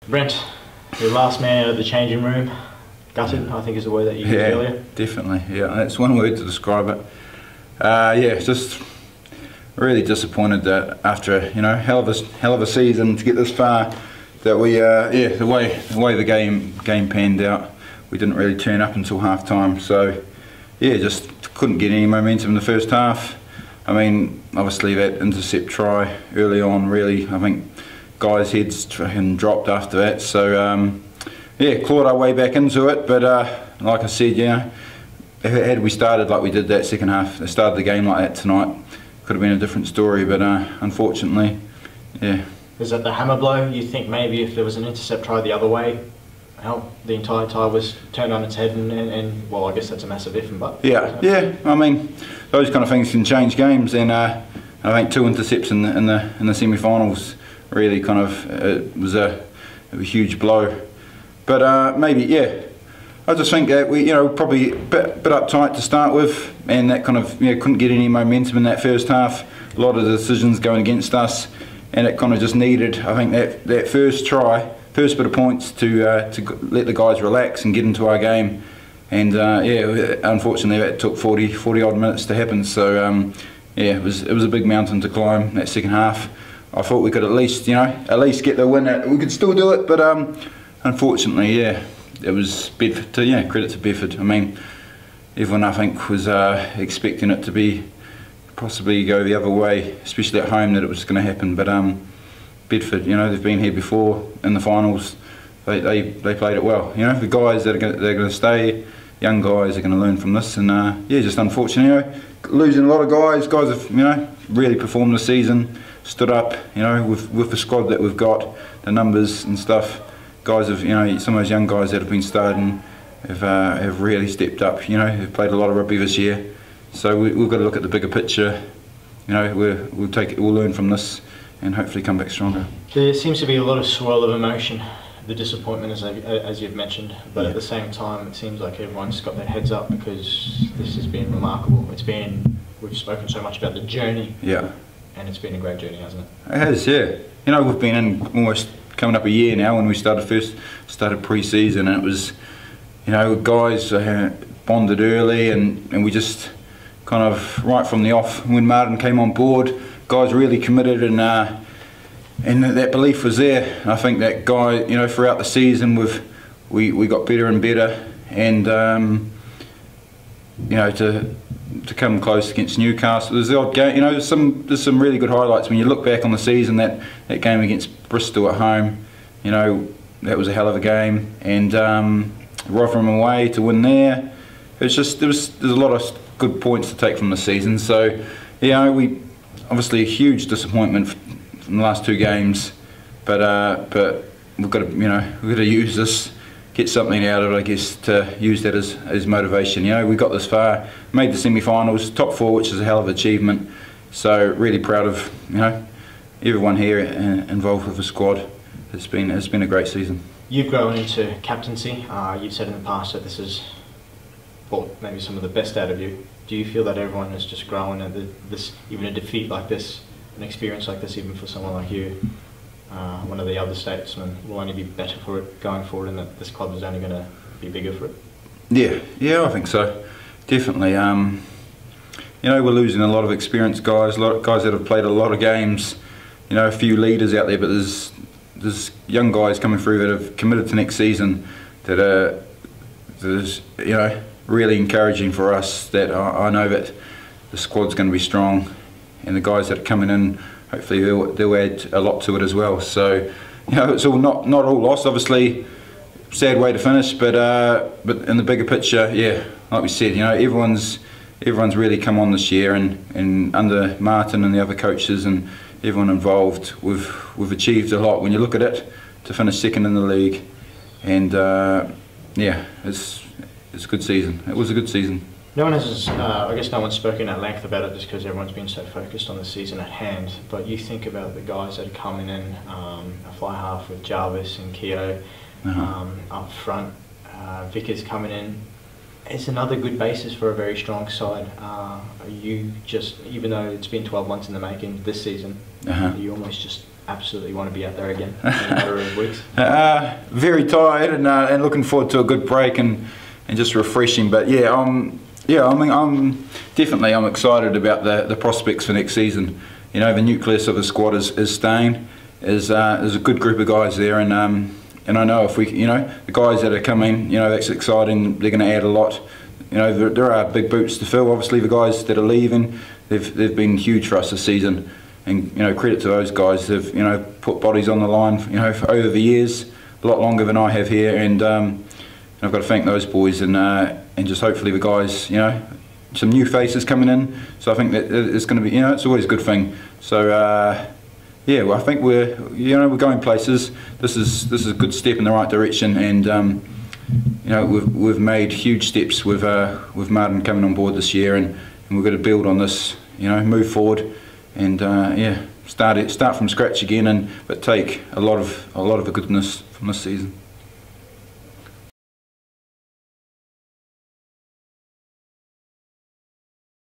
Brent, your last man out of the changing room, gutted, I think is the word that you used earlier. Definitely. Yeah, that's one word to describe it. Yeah, just really disappointed that after hell of a season to get this far, that we the way the game panned out, we didn't really turn up until half time. So yeah, just couldn't get any momentum in the first half. I mean, obviously that intercept try early on, really, I think guys' heads dropped after that. So yeah, clawed our way back into it. But like I said, had we started like we did that second half, started the game like that tonight, could have been a different story. But unfortunately, yeah. Is that the hammer blow? You think maybe if there was an intercept try the other way, how the entire tie was turned on its head, and well, I guess that's a massive if, but yeah. I mean, those kind of things can change games, and I think 2 intercepts in the semi-finals really kind of it was a huge blow. But maybe, yeah, I just think that we probably a bit uptight to start with, and that kind of couldn't get any momentum in that first half. A lot of the decisions going against us, and it kind of just needed, I think, that first bit of points to let the guys relax and get into our game. And yeah, unfortunately that took 40 odd minutes to happen. So yeah, it was a big mountain to climb that second half. I thought we could at least get the win. We could still do it, but unfortunately, yeah, it was Bedford. Credit to Bedford. I mean, everyone I think was expecting it to be possibly go the other way, especially at home, that it was going to happen. But Bedford, they've been here before in the finals. They played it well. The guys that they're going to stay, young guys are going to learn from this. And yeah, just unfortunate. Losing a lot of guys. Guys have really performed this season, stood up. With the squad that we've got, the numbers and stuff. Guys have some of those young guys that have been starting have really stepped up. Have played a lot of rugby this year. So we've got to look at the bigger picture. We'll learn from this and hopefully come back stronger. There seems to be a lot of swirl of emotion, the disappointment as you've mentioned, but yeah. At the same time it seems like everyone's got their heads up because this has been remarkable. We've spoken so much about the journey, yeah, and it's been a great journey, hasn't it? It has, yeah. We've been in almost coming up a year now when we started pre-season, and it was, guys bonded early, and we just kind of right from the off when Martin came on board, guys really committed, and that belief was there. I think that guy, throughout the season we got better and better, and to come close against Newcastle, there's the odd game. There's some really good highlights when you look back on the season. That game against Bristol at home, that was a hell of a game, and Rotherham away to win there. It's just there's a lot of good points to take from the season. So we obviously a huge disappointment from the last 2 games, but we've got to use this, get something out of it, I guess, to use that as motivation. We got this far, made the semi-finals, top 4, which is a hell of an achievement. So really proud of everyone here involved with the squad. It's been a great season. You've grown into captaincy. You've said in the past that this has brought maybe some of the best out of you. Do you feel that everyone has just grown, and this, even a defeat like this, an experience like this, even for someone like you, one of the other statesmen, will only be better for it going forward, and that this club is only going to be bigger for it? Yeah, I think so. Definitely. We're losing a lot of experienced guys, guys that have played a lot of games. A few leaders out there, but there's young guys coming through that have committed to next season that are really encouraging for us. That I know that the squad's going to be strong, and the guys that are coming in, hopefully they'll add a lot to it as well. So it's all not all lost. Obviously, sad way to finish, but in the bigger picture, yeah, like we said, everyone's really come on this year, and under Martin and the other coaches and everyone involved, we've achieved a lot when you look at it, to finish 2nd in the league, and yeah, it's a good season. It was a good season. No one has, I guess no one's spoken at length about it just because everyone's been so focused on the season at hand, but you think about the guys that are coming in, a fly half with Jarvis and Keogh, up front, Vickers coming in. it's another good basis for a very strong side. You just, even though it's been 12 months in the making this season, you almost just absolutely want to be out there again in a matter of weeks. Very tired and looking forward to a good break and just refreshing. But yeah, I'm definitely excited about the prospects for next season. You know, the nucleus of the squad is staying. There's a good group of guys there, and I know if we, you know, the guys that are coming, you know, that's exciting. They're going to add a lot. You know, there are big boots to fill. Obviously, the guys that are leaving, they've been huge for us this season, and you know, credit to those guys. They've, you know, put bodies on the line, you know, for over the years, a lot longer than I have here, and I've got to thank those boys, and just hopefully the guys, you know, some new faces coming in. So I think that it's going to be, you know, it's always a good thing. So yeah, well, I think we're going places. This is a good step in the right direction, and you know, we've made huge steps with Martin coming on board this year, and we're going to build on this, you know, move forward, and yeah, start from scratch again, but take a lot of the goodness from this season.